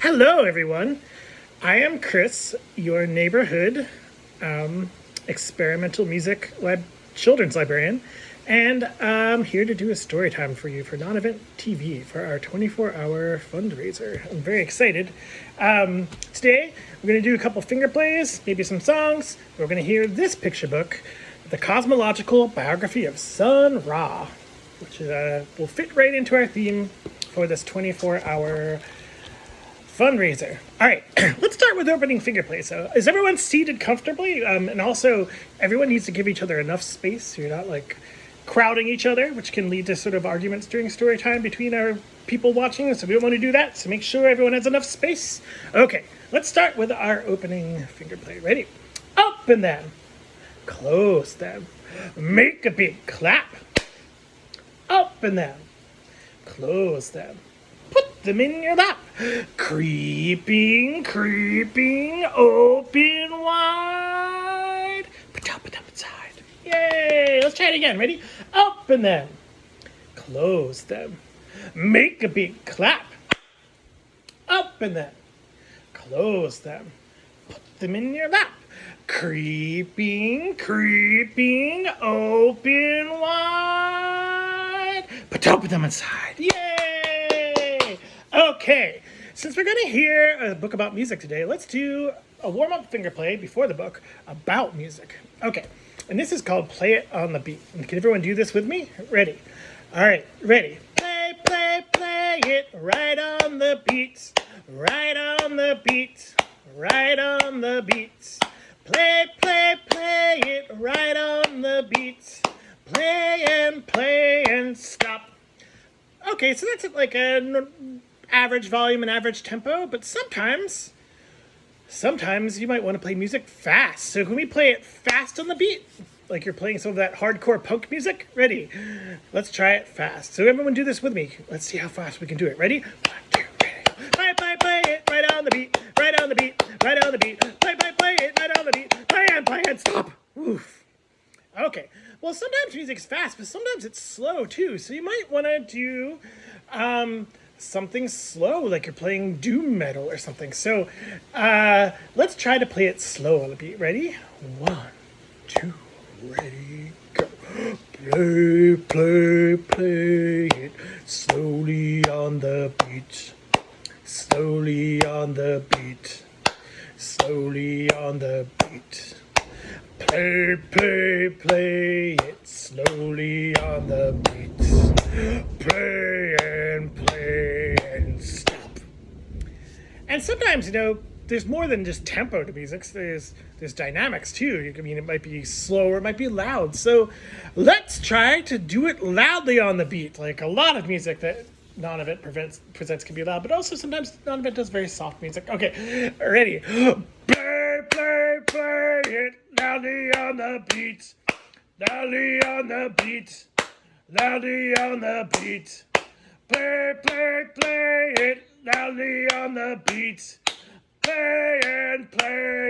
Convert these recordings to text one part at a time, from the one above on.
Hello, everyone. I am Chris, your neighborhood experimental music children's librarian, and I'm here to do a story time for you for non-event TV for our 24-hour fundraiser. I'm very excited. Today, we're going to do a couple finger plays, maybe some songs. We're going to hear this picture book, The Cosmological Biography of Sun Ra, which will fit right into our theme for this 24-hour fundraiser. All right, let's start with opening finger play. So is everyone seated comfortably? And also, everyone needs to give each other enough space so you're not like crowding each other, which can lead to sort of arguments during story time between our people watching. So we don't want to do that. So make sure everyone has enough space. Okay, let's start with our opening finger play. Ready? Open them. Close them. Make a big clap. Open them. Close them. Put them in your lap. Creeping, creeping, open wide. Put them inside. Yay! Let's try it again. Ready? Open them. Close them. Make a big clap. Open them. Close them. Put them in your lap. Creeping, creeping, open wide. Put them inside. Yay! Okay, since we're going to hear a book about music today, let's do a warm-up finger play before the book about music. Okay, and this is called Play It on the Beat. And can everyone do this with me? Ready? All right, ready. Play, play, play it right on the beat. Right on the beat. Right on the beat. Play, play, play it right on the beat. Play and stop. Okay, so that's like an average volume and average tempo, but sometimes you might want to play music fast. So can we play it fast on the beat? Like you're playing some of that hardcore punk music? Ready? Let's try it fast. So everyone do this with me. Let's see how fast we can do it. Ready? 1, 2, ready. Play, play, play it right on the beat. Right on the beat. Right on the beat. Play, play, play it right on the beat. Play and stop. Oof. Okay. Well, sometimes music's fast, but sometimes it's slow too. So you might want to do something slow, like you're playing doom metal or something. So let's try to play it slow on the beat. Ready? 1, 2, ready, go. Play, play, play it slowly on the beat. Slowly on the beat. Slowly on the beat. Play, play, play it slowly on the beat. Play and stop. And sometimes, there's more than just tempo to music. There's dynamics too. I mean, it might be slow or it might be loud. So let's try to do it loudly on the beat. Like a lot of music that non-event presents can be loud, but also sometimes non-event does very soft music. Okay, ready? Play, play, play it loudly on the beat. Loudly on the beat. Loudly on the beat. Play, play, play it loudly on the beat. Play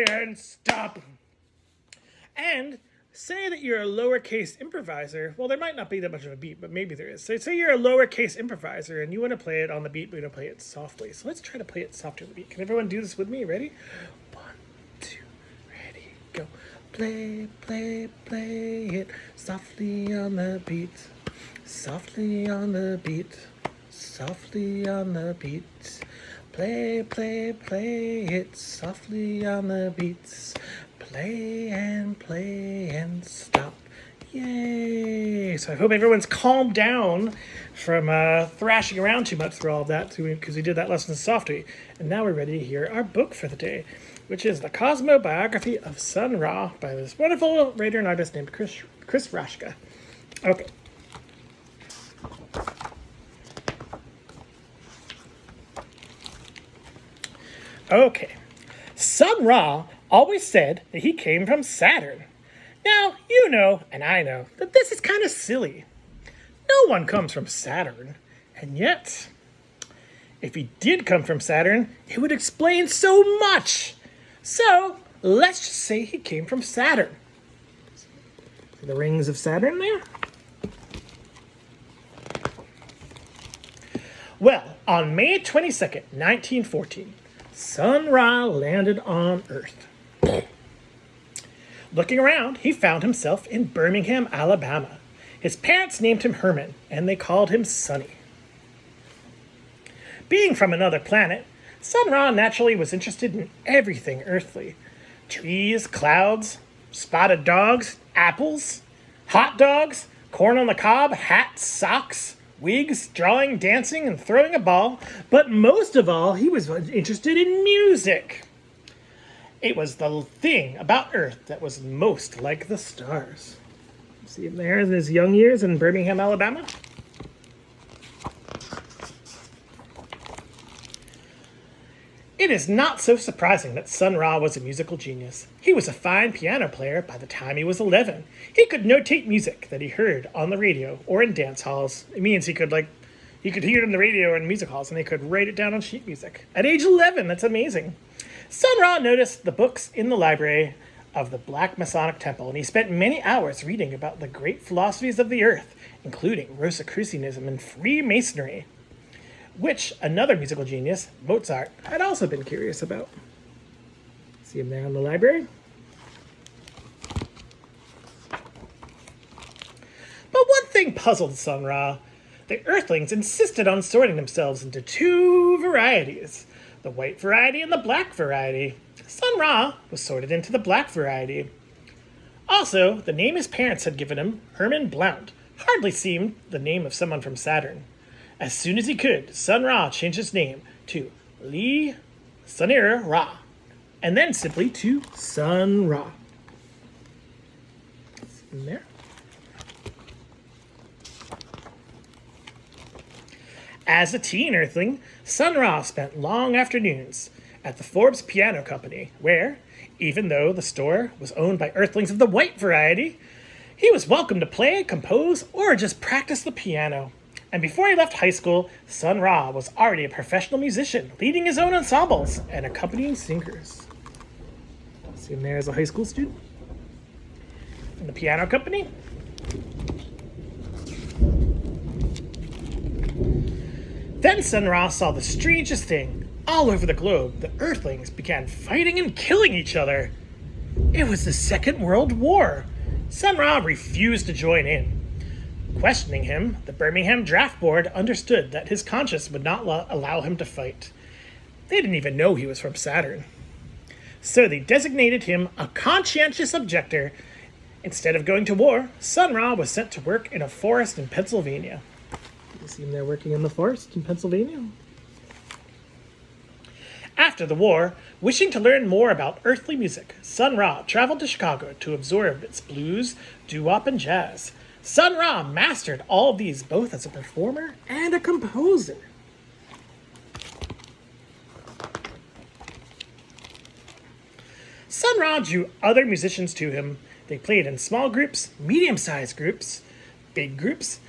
and stop. And say that you're a lowercase improviser. Well, there might not be that much of a beat, but maybe there is. So say you're a lowercase improviser and you want to play it on the beat, but you want to play it softly. So let's try to play it softer on the beat. Can everyone do this with me? Ready? 1, 2, ready, go. Play, play, play it softly on the beat. Softly on the beat. Softly on the beat. Play, play, play it softly on the beats. Play and stop. Yay! So I hope everyone's calmed down from thrashing around too much through all of that, because we did that lesson softly. And now we're ready to hear our book for the day, which is The Cosmobiography of Sun Ra by this wonderful writer and artist named Chris Raschka. Okay. Okay. Sun Ra always said that he came from Saturn. Now, you know, and I know, that this is kind of silly. No one comes from Saturn. And yet, if he did come from Saturn, it would explain so much. So, let's just say he came from Saturn. See the rings of Saturn there? Well, on May 22nd, 1914, Sun Ra landed on Earth. Looking around, he found himself in Birmingham, Alabama. His parents named him Herman, and they called him Sonny. Being from another planet, Sun Ra naturally was interested in everything earthly. Trees, clouds, spotted dogs, apples, hot dogs, corn on the cob, hats, socks, wigs, drawing, dancing, and throwing a ball. But most of all, he was interested in music. It was the thing about Earth that was most like the stars. See him there in his young years in Birmingham, Alabama? It is not so surprising that Sun Ra was a musical genius. He was a fine piano player by the time he was 11. He could notate music that he heard on the radio or in dance halls. It means he could hear it on the radio or in music halls, and he could write it down on sheet music. At age 11, that's amazing. Sun Ra noticed the books in the library of the Black Masonic Temple, and he spent many hours reading about the great philosophies of the earth, including Rosicrucianism and Freemasonry, which another musical genius, Mozart, had also been curious about. See him there in the library? But one thing puzzled Sun Ra. The Earthlings insisted on sorting themselves into two varieties, the white variety and the black variety. Sun Ra was sorted into the black variety. Also, the name his parents had given him, Herman Blount, hardly seemed the name of someone from Saturn. As soon as he could, Sun Ra changed his name to Li Sunir Ra, and then simply to Sun Ra. In there. As a teen Earthling, Sun Ra spent long afternoons at the Forbes Piano Company, where, even though the store was owned by Earthlings of the white variety, he was welcome to play, compose, or just practice the piano. And before he left high school, Sun Ra was already a professional musician, leading his own ensembles and accompanying singers. See him there as a high school student? In the piano company? Then Sun Ra saw the strangest thing. All over the globe, the Earthlings began fighting and killing each other. It was the Second World War. Sun Ra refused to join in. Questioning him, the Birmingham Draft Board understood that his conscience would not allow him to fight. They didn't even know he was from Saturn. So they designated him a conscientious objector. Instead of going to war, Sun Ra was sent to work in a forest in Pennsylvania. You see him there working in the forest in Pennsylvania? After the war, wishing to learn more about earthly music, Sun Ra traveled to Chicago to absorb its blues, doo-wop, and jazz. Sun Ra mastered all of these both as a performer and a composer. Sun Ra drew other musicians to him. They played in small groups, medium-sized groups, big groups,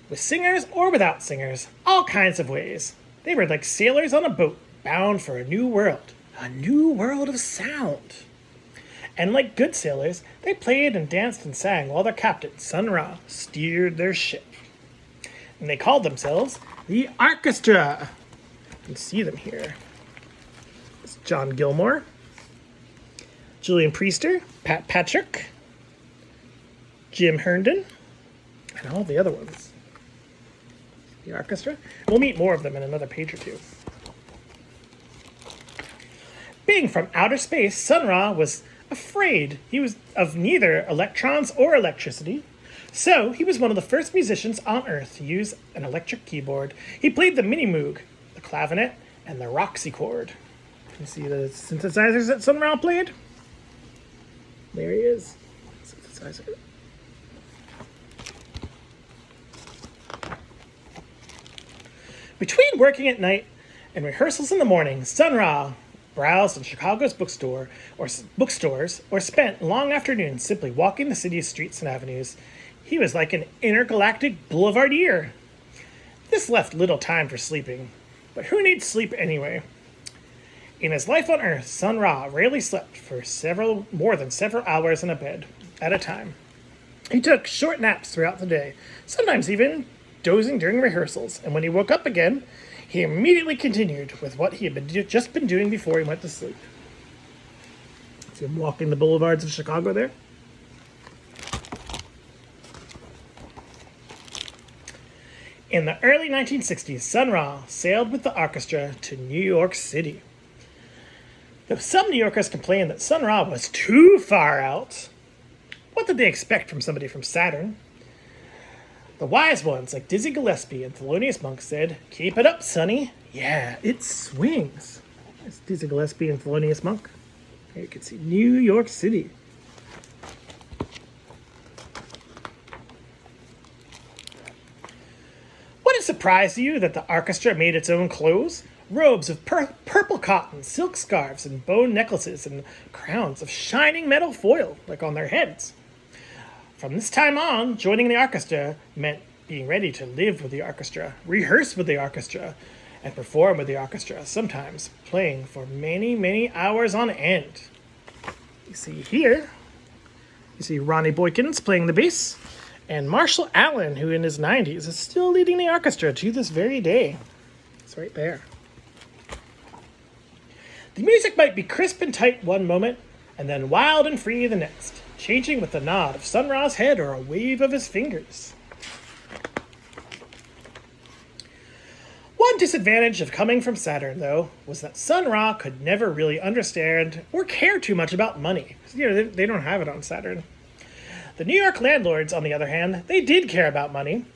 with singers or without singers, all kinds of ways. They were like sailors on a boat bound for a new world of sound. And like good sailors, they played and danced and sang while their captain, Sun Ra, steered their ship. And they called themselves the Orchestra. You can see them here. It's John Gilmore, Julian Priester, Pat Patrick, Jim Herndon, and all the other ones. The Orchestra. We'll meet more of them in another page or two. Being from outer space, Sun Ra was afraid he was of neither electrons or electricity, so he was one of the first musicians on Earth to use an electric keyboard. He played the mini-moog, the clavinet, and the roxychord. Can you see the synthesizers that Sun Ra played? There he is. Synthesizer. Between working at night and rehearsals in the morning, Sun Ra browsed in Chicago's bookstores, or spent long afternoons simply walking the city's streets and avenues. He was like an intergalactic boulevardier. This left little time for sleeping, but who needs sleep anyway? In his life on Earth, Sun Ra rarely slept for more than several hours in a bed at a time. He took short naps throughout the day, sometimes even dozing during rehearsals, and when he woke up again, he immediately continued with what he had just been doing before he went to sleep. See him walking the boulevards of Chicago there? In the early 1960s, Sun Ra sailed with the orchestra to New York City. Though some New Yorkers complained that Sun Ra was too far out, what did they expect from somebody from Saturn? The wise ones like Dizzy Gillespie and Thelonious Monk said, "Keep it up, Sonny. Yeah, it swings." That's Dizzy Gillespie and Thelonious Monk. Here you can see New York City. Would it surprise you that the orchestra made its own clothes? Robes of purple cotton, silk scarves, and bone necklaces, and crowns of shining metal foil, like on their heads. From this time on, joining the orchestra meant being ready to live with the orchestra, rehearse with the orchestra, and perform with the orchestra, sometimes playing for many, many hours on end. You see here, you see Ronnie Boykins playing the bass, and Marshall Allen, who in his 90s is still leading the orchestra to this very day. It's right there. The music might be crisp and tight one moment, and then wild and free the next, changing with a nod of Sun Ra's head or a wave of his fingers. One disadvantage of coming from Saturn, though, was that Sun Ra could never really understand or care too much about money. You know, they don't have it on Saturn. The New York landlords, on the other hand, they did care about money,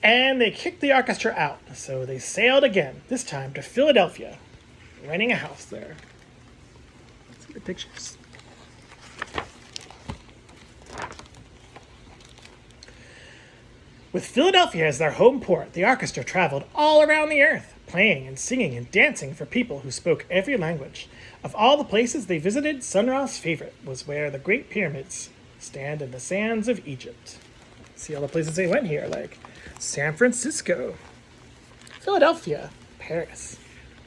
and they kicked the orchestra out, so they sailed again, this time to Philadelphia, renting a house there. Let's see the pictures. With Philadelphia as their home port, the orchestra traveled all around the earth, playing and singing and dancing for people who spoke every language. Of all the places they visited, Sun Ra's favorite was where the Great Pyramids stand in the sands of Egypt. See all the places they went here, like San Francisco, Philadelphia, Paris,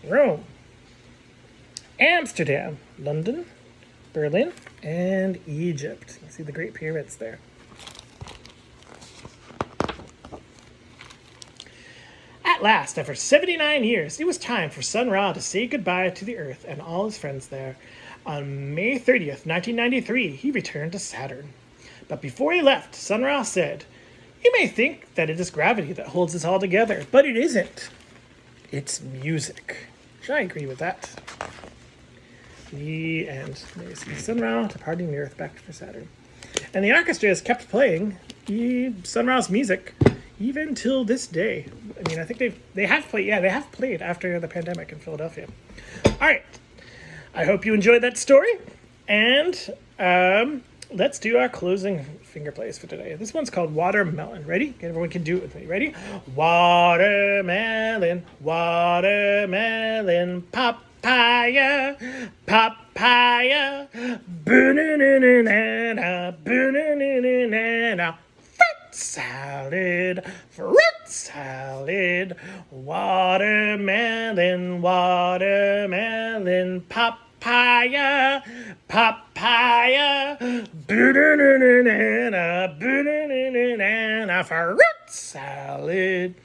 Rome, Amsterdam, London, Berlin, and Egypt. You see the Great Pyramids there. At last, after 79 years, it was time for Sun Ra to say goodbye to the Earth and all his friends there. On May 30th, 1993, he returned to Saturn. But before he left, Sun Ra said, "You may think that it is gravity that holds us all together, but it isn't. It's music." Which I agree with that. The end. There you see Sun Ra departing the Earth back for Saturn. And the orchestra has kept playing Sun Ra's music even till this day. I mean, I think they have played after the pandemic in Philadelphia. All right. I hope you enjoyed that story. And let's do our closing finger plays for today. This one's called Watermelon. Ready? Everyone can do it with me. Ready? Watermelon, watermelon, papaya, papaya, banana, banana, fruit salad, fruit salad, watermelon, watermelon, papaya, papaya, banana, banana, fruit salad,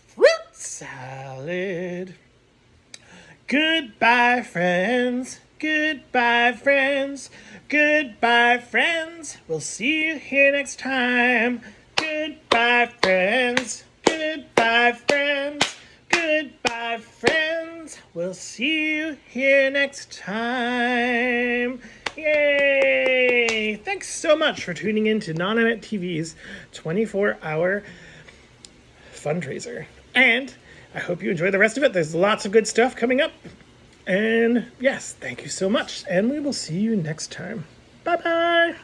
fruit salad. Goodbye, friends. Goodbye, friends. Goodbye, friends. We'll see you here next time. Goodbye, friends. Goodbye, friends. Goodbye, friends. We'll see you here next time. Yay! Thanks so much for tuning in to Non-Event TV's 24-hour fundraiser. And I hope you enjoy the rest of it. There's lots of good stuff coming up. And yes, thank you so much. And we will see you next time. Bye-bye.